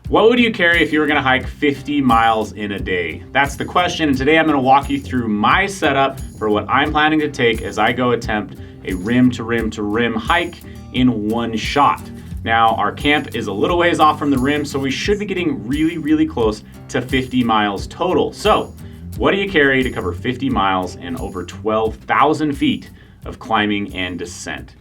What would you carry if you were gonna hike 50 miles in a day? That's the question, and today I'm gonna walk you through my setup for what I'm planning to take as I go attempt a rim to rim to rim hike in one shot. Now, our camp is a little ways off from the rim, so we should be getting really close to 50 miles total. So, what do you carry to cover 50 miles and over 12,000 feet of climbing and descent?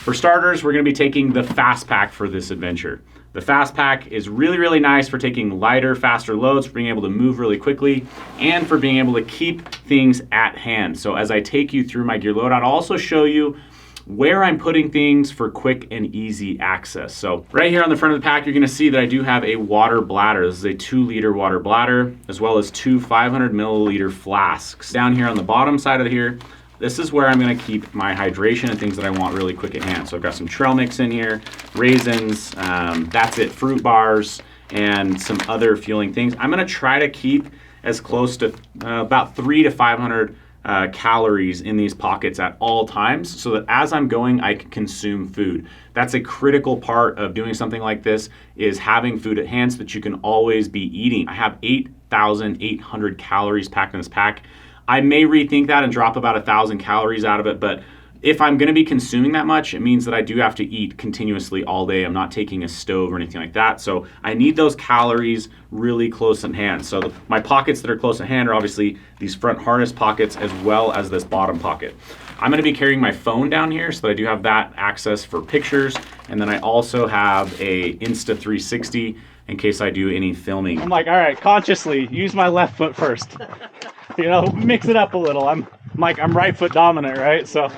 For starters, we're gonna be taking the Fast Pack for this adventure. The Fast Pack is really nice for taking lighter, faster loads, for being able to move really quickly, and for being able to keep things at hand. So as I take you through my gear load, I'll also show you where I'm putting things for quick and easy access. So right here on the front of the pack, you're gonna see that I do have a water bladder. This is a 2-liter water bladder, as well as 2 500 milliliter flasks. Down here on the bottom side of here, this is where I'm gonna keep my hydration and things that I want really quick at hand. So I've got some trail mix in here, raisins, that's it, fruit bars, and some other fueling things. I'm gonna try to keep as close to about 300 to 500 calories in these pockets at all times, so that as I'm going, I can consume food. That's a critical part of doing something like this, is having food at hand so that you can always be eating. I have 8,800 calories packed in this pack. I may rethink that and drop about 1,000 calories out of it, but if I'm gonna be consuming that much, it means that I do have to eat continuously all day. I'm not taking a stove or anything like that. So I need those calories really close at hand. So my pockets that are close at hand are obviously these front harness pockets as well as this bottom pocket. I'm gonna be carrying my phone down here so that I do have that access for pictures. And then I also have a Insta360 in case I do any filming. I'm like, all right, consciously use my left foot first. You know, mix it up a little. I'm right foot dominant, right? So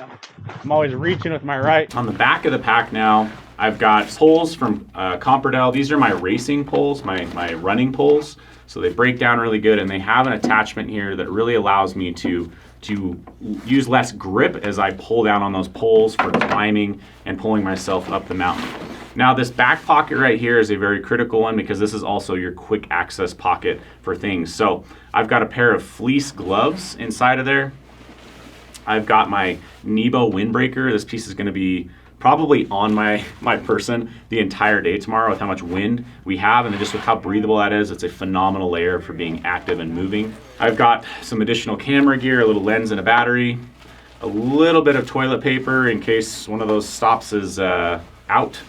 I'm always reaching with my right. On the back of the pack now, I've got poles from Comperdell. These are my racing poles, my running poles. So they break down really good, and they have an attachment here that really allows me to use less grip as I pull down on those poles for climbing and pulling myself up the mountain. Now this back pocket right here is a very critical one because this is also your quick access pocket for things. So I've got a pair of fleece gloves inside of there. I've got my Nebo windbreaker. This piece is gonna be probably on my person the entire day tomorrow with how much wind we have, and then just with how breathable that is, it's a phenomenal layer for being active and moving. I've got some additional camera gear, a little lens and a battery, a little bit of toilet paper in case one of those stops is out.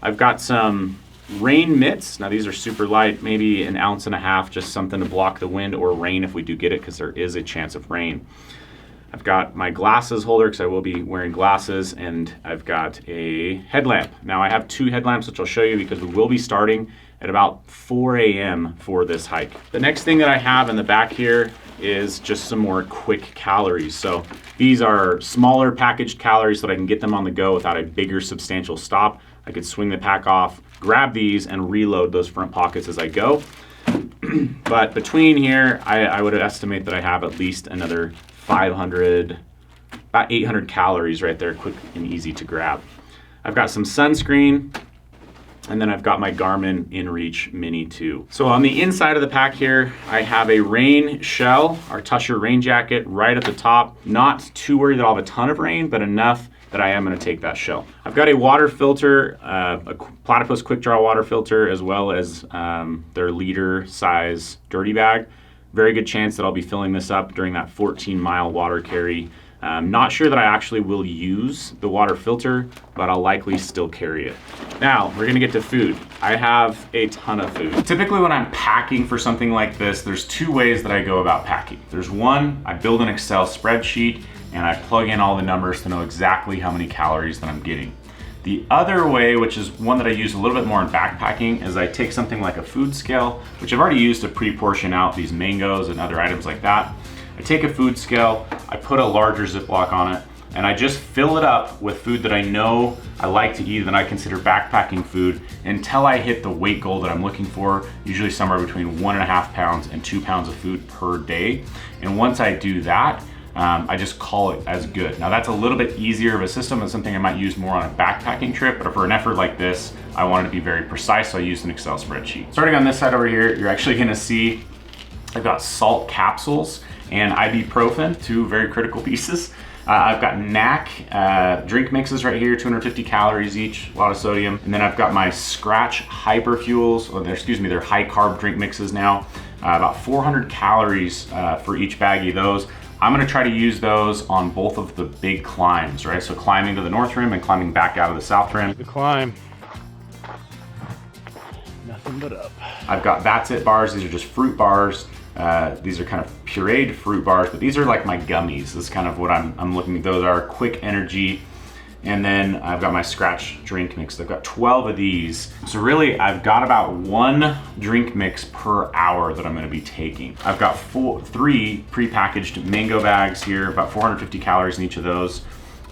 I've got some rain mitts. Now these are super light, maybe 1.5 ounces, just something to block the wind or rain if we do get it, because there is a chance of rain. I've got my glasses holder because I will be wearing glasses, and I've got a headlamp. Now I have 2 headlamps, which I'll show you because we will be starting at about 4 a.m. for this hike. The next thing that I have in the back here is just some more quick calories. So these are smaller packaged calories so that I can get them on the go without a bigger substantial stop. I could swing the pack off, grab these, and reload those front pockets as I go. But between here, I would estimate that I have at least another 500, about 800 calories right there, quick and easy to grab. I've got some sunscreen, and then I've got my Garmin InReach Mini 2. So on the inside of the pack here, I have a rain shell, our Tusher rain jacket right at the top. Not too worried that I'll have a ton of rain, but enough that I am gonna take that shell. I've got a water filter, a Platypus Quick Draw water filter, as well as their liter size dirty bag. Very good chance that I'll be filling this up during that 14-mile water carry. Not sure that I actually will use the water filter, but I'll likely still carry it. Now, we're gonna get to food. I have a ton of food. Typically when I'm packing for something like this, there's 2 ways that I go about packing. There's one, I build an Excel spreadsheet and I plug in all the numbers to know exactly how many calories that I'm getting. The other way, which is one that I use a little bit more in backpacking, is I take something like a food scale, which I've already used to pre-portion out these mangoes and other items like that. I take a food scale, I put a larger Ziploc on it, and I just fill it up with food that I know I like to eat, that I consider backpacking food, until I hit the weight goal that I'm looking for, usually somewhere between 1.5 pounds and 2 pounds of food per day. And once I do that, I just call it as good. Now that's a little bit easier of a system and something I might use more on a backpacking trip, but for an effort like this, I wanted to be very precise, so I used an Excel spreadsheet. Starting on this side over here, you're actually gonna see I've got salt capsules and ibuprofen, 2 very critical pieces. I've got NAC drink mixes right here, 250 calories each, a lot of sodium. And then I've got my Scratch Hyper Fuels, or they're high carb drink mixes now. About 400 calories for each baggie of those. I'm gonna try to use those on both of the big climbs, right? So climbing to the north rim and climbing back out of the south rim. The climb. Nothing but up. I've got That's It bars. These are just fruit bars. These are kind of pureed fruit bars, but these are like my gummies. This is kind of what I'm looking at. Those are quick energy. And then I've got my Scratch drink mix. I've got 12 of these. So really, I've got about 1 drink mix per hour that I'm gonna be taking. I've got 3 prepackaged mango bags here, about 450 calories in each of those.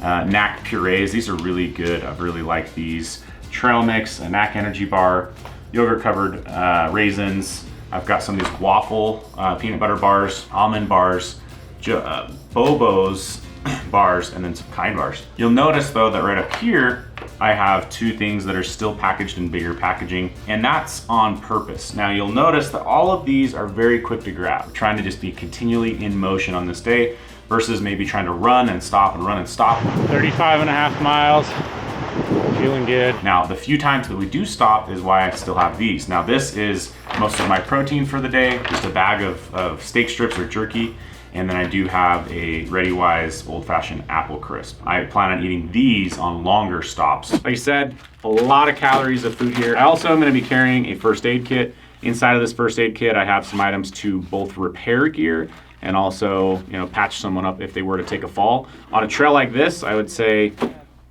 NAC purees, these are really good. I've really liked these. Trail mix, a NAC energy bar, yogurt covered raisins. I've got some of these waffle peanut butter bars, almond bars, Bobo's bars, and then some Kind bars. You'll notice though that right up here, I have 2 things that are still packaged in bigger packaging, and that's on purpose. Now you'll notice that all of these are very quick to grab, trying to just be continually in motion on this day versus maybe trying to run and stop and run and stop. 35.5 miles. Feeling good. Now, the few times that we do stop is why I still have these. Now, this is most of my protein for the day, just a bag of steak strips or jerky, and then I do have a ReadyWise old-fashioned apple crisp. I plan on eating these on longer stops. Like I said, a lot of calories of food here. I also am gonna be carrying a first aid kit. Inside of this first aid kit, I have some items to both repair gear and also, patch someone up if they were to take a fall. On a trail like this, I would say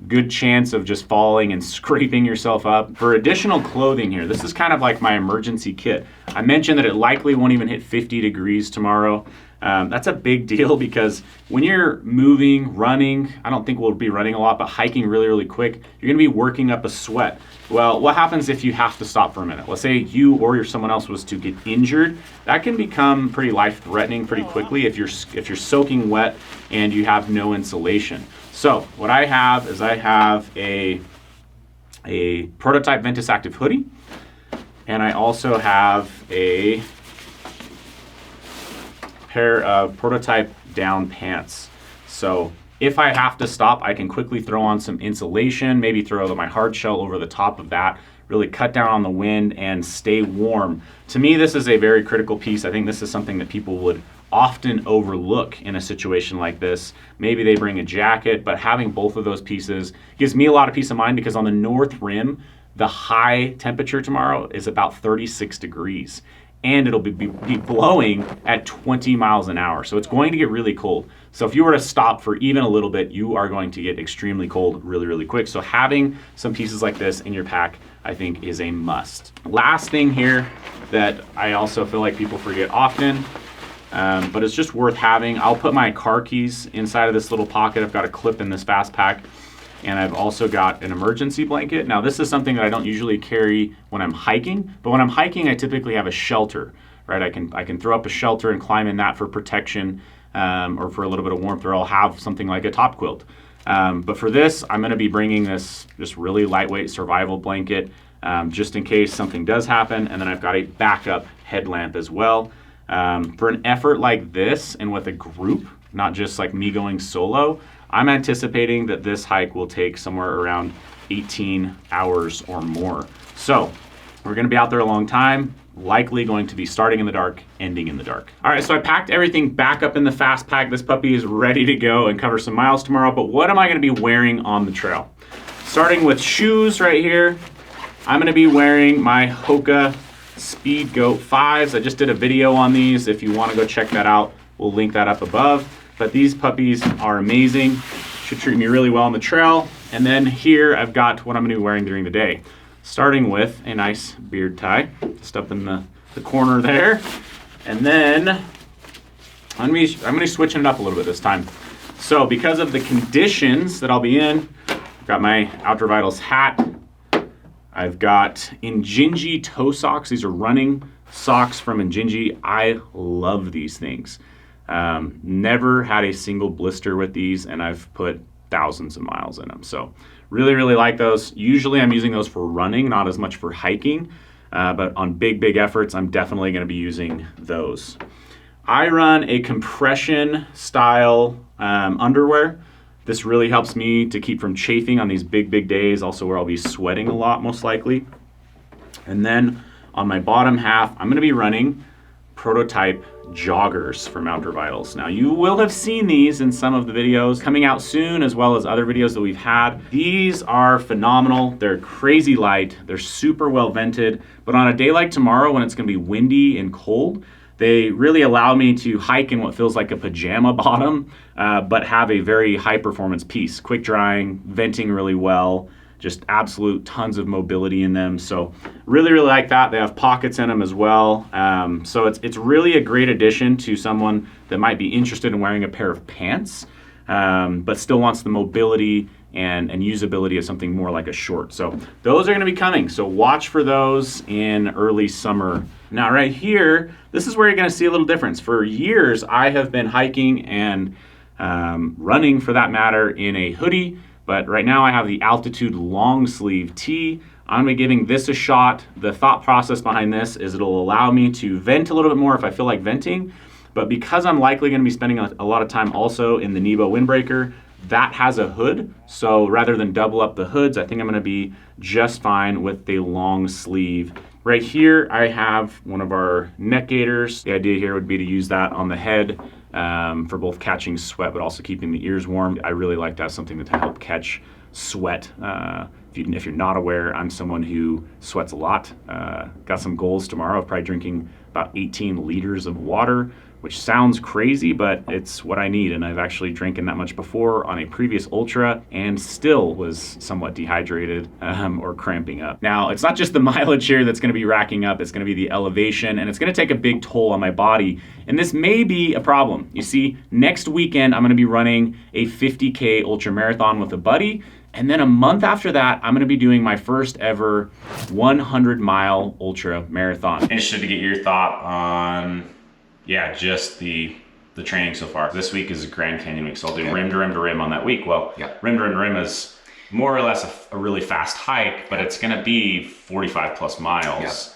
good chance of just falling and scraping yourself up. For additional clothing here, this is kind of like my emergency kit. I mentioned that it likely won't even hit 50 degrees tomorrow. That's a big deal because when you're moving, running, I don't think we'll be running a lot, but hiking really, really quick, you're gonna be working up a sweat. Well, what happens if you have to stop for a minute? Let's say you or someone else was to get injured. That can become pretty life-threatening pretty quickly if you're soaking wet and you have no insulation. So what I have is a prototype Ventus Active hoodie, and I also have a pair of prototype down pants. So if I have to stop, I can quickly throw on some insulation, maybe throw my hard shell over the top of that, really cut down on the wind and stay warm. To me, this is a very critical piece. I think this is something that people would often overlook in a situation like this. Maybe they bring a jacket, but having both of those pieces gives me a lot of peace of mind because on the north rim, the high temperature tomorrow is about 36 degrees. And it'll be blowing at 20 miles an hour. So it's going to get really cold. So if you were to stop for even a little bit, you are going to get extremely cold really, really quick. So having some pieces like this in your pack, I think is a must. Last thing here that I also feel like people forget often, but it's just worth having. I'll put my car keys inside of this little pocket. I've got a clip in this fast pack. And I've also got an emergency blanket. Now this is something that I don't usually carry when I'm hiking, but when I'm hiking, I typically have a shelter, right? I can throw up a shelter and climb in that for protection or for a little bit of warmth, or I'll have something like a top quilt. But for this, I'm gonna be bringing this just really lightweight survival blanket just in case something does happen. And then I've got a backup headlamp as well. For an effort like this and with a group, not just like me going solo, I'm anticipating that this hike will take somewhere around 18 hours or more. So we're gonna be out there a long time, likely going to be starting in the dark, ending in the dark. All right, so I packed everything back up in the fast pack. This puppy is ready to go and cover some miles tomorrow, but what am I gonna be wearing on the trail? Starting with shoes right here, I'm gonna be wearing my Hoka Speed Goat 5s. I just did a video on these. If you wanna go check that out, we'll link that up above. But these puppies are amazing, should treat me really well on the trail. And then here I've got what I'm gonna be wearing during the day. Starting with a nice beard tie, just up in the corner there. And then I'm gonna be switching it up a little bit this time. So because of the conditions that I'll be in, I've got my Outdoor Vitals hat. I've got Injinji toe socks. These are running socks from Injinji. I love these things. Never had a single blister with these, and I've put thousands of miles in them. So really, really like those. Usually I'm using those for running, not as much for hiking, but on big efforts, I'm definitely gonna be using those. I run a compression style underwear. This really helps me to keep from chafing on these big days, also where I'll be sweating a lot most likely. And then on my bottom half, I'm gonna be running prototype joggers from Outdoor Vitals. Now you will have seen these in some of the videos coming out soon, as well as other videos that we've had. These are phenomenal. They're crazy light. They're super well vented, but on a day like tomorrow when it's gonna be windy and cold, they really allow me to hike in what feels like a pajama bottom, but have a very high performance piece. Quick drying, venting really well, just absolute tons of mobility in them. So really like that. They have pockets in them as well. So it's really a great addition to someone that might be interested in wearing a pair of pants, but still wants the mobility and usability of something more like a short. So those are gonna be coming. So watch for those in early summer. Now right here, this is where you're gonna see a little difference. For years, I have been hiking and running for that matter in a hoodie, but right now I have the Altitude long sleeve tee. I'm gonna be giving this a shot. The thought process behind this is it'll allow me to vent a little bit more if I feel like venting, but because I'm likely gonna be spending a lot of time also in the Nebo windbreaker, that has a hood. So rather than double up the hoods, I think I'm gonna be just fine with the long sleeve. Right here, I have one of our neck gaiters. The idea here would be to use that on the head for both catching sweat, but also keeping the ears warm. I really like to have something to help catch sweat. If you're not aware, I'm someone who sweats a lot. Got some goals tomorrow of probably drinking about 18 liters of water, which sounds crazy, but it's what I need. And I've actually drinking that much before on a previous ultra and still was somewhat dehydrated or cramping up. Now, it's not just the mileage here that's gonna be racking up, it's gonna be the elevation, and it's gonna take a big toll on my body. And this may be a problem. You see, next weekend, I'm gonna be running a 50K ultramarathon with a buddy. And then a month after that, I'm gonna be doing my first ever 100-mile ultra marathon. Interested to get your thought on just the training so far. This week is Grand Canyon week, so I'll do rim to rim to rim on that week. Well, rim to rim to rim is more or less a really fast hike, but it's gonna be 45 plus miles.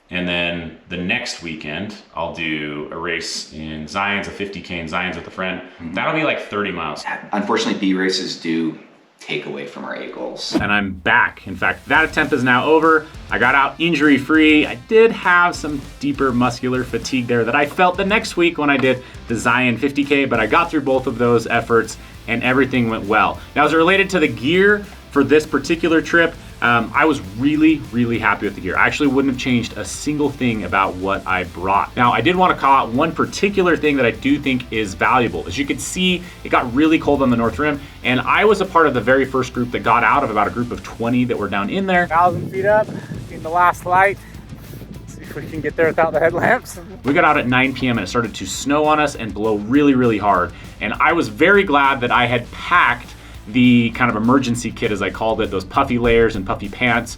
And then the next weekend, I'll do a race in Zion's, a 50K in Zion's with a friend. That'll be like 30 miles. Unfortunately, B races do take away from our A goals. And I'm back. In fact, that attempt is now over. I got out injury free. I did have some deeper muscular fatigue there that I felt the next week when I did the Zion 50K, but I got through both of those efforts and everything went well. Now, as it related to the gear for this particular trip, I was really happy with the gear. I actually wouldn't have changed a single thing about what I brought. Now, I did want to call out one particular thing that I do think is valuable. As you can see, it got really cold on the North Rim, and I was a part of the very first group that got out of about a group of 20 that were down in there. 1,000 feet up, getting the last light. See if we can get there without the headlamps. We got out at 9 p.m. and it started to snow on us and blow really hard. And I was very glad that I had packed the kind of emergency kit, as I called it, those puffy layers and puffy pants,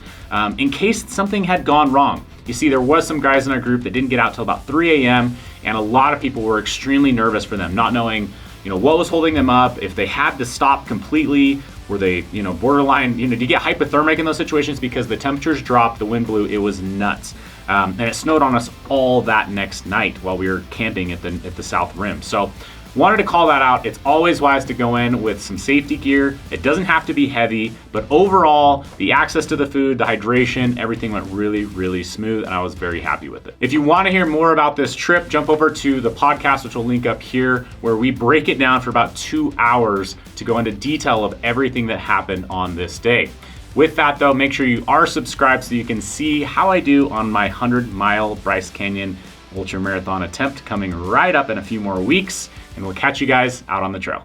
in case something had gone wrong. You see, there was some guys in our group that didn't get out till about 3 a.m. and a lot of people were extremely nervous for them, not knowing, what was holding them up, if they had to stop completely, were they, borderline, do you get hypothermic in those situations because the temperatures dropped, the wind blew, it was nuts. And it snowed on us all that next night while we were camping at the South Rim. So wanted to call that out. It's always wise to go in with some safety gear. It doesn't have to be heavy, but overall, the access to the food, the hydration, everything went really smooth, and I was very happy with it. If you want to hear more about this trip, jump over to the podcast, which will link up here, where we break it down for about 2 hours to go into detail of everything that happened on this day. With that though, make sure you are subscribed so you can see how I do on my 100-mile Bryce Canyon ultramarathon attempt coming right up in a few more weeks. And we'll catch you guys out on the trail.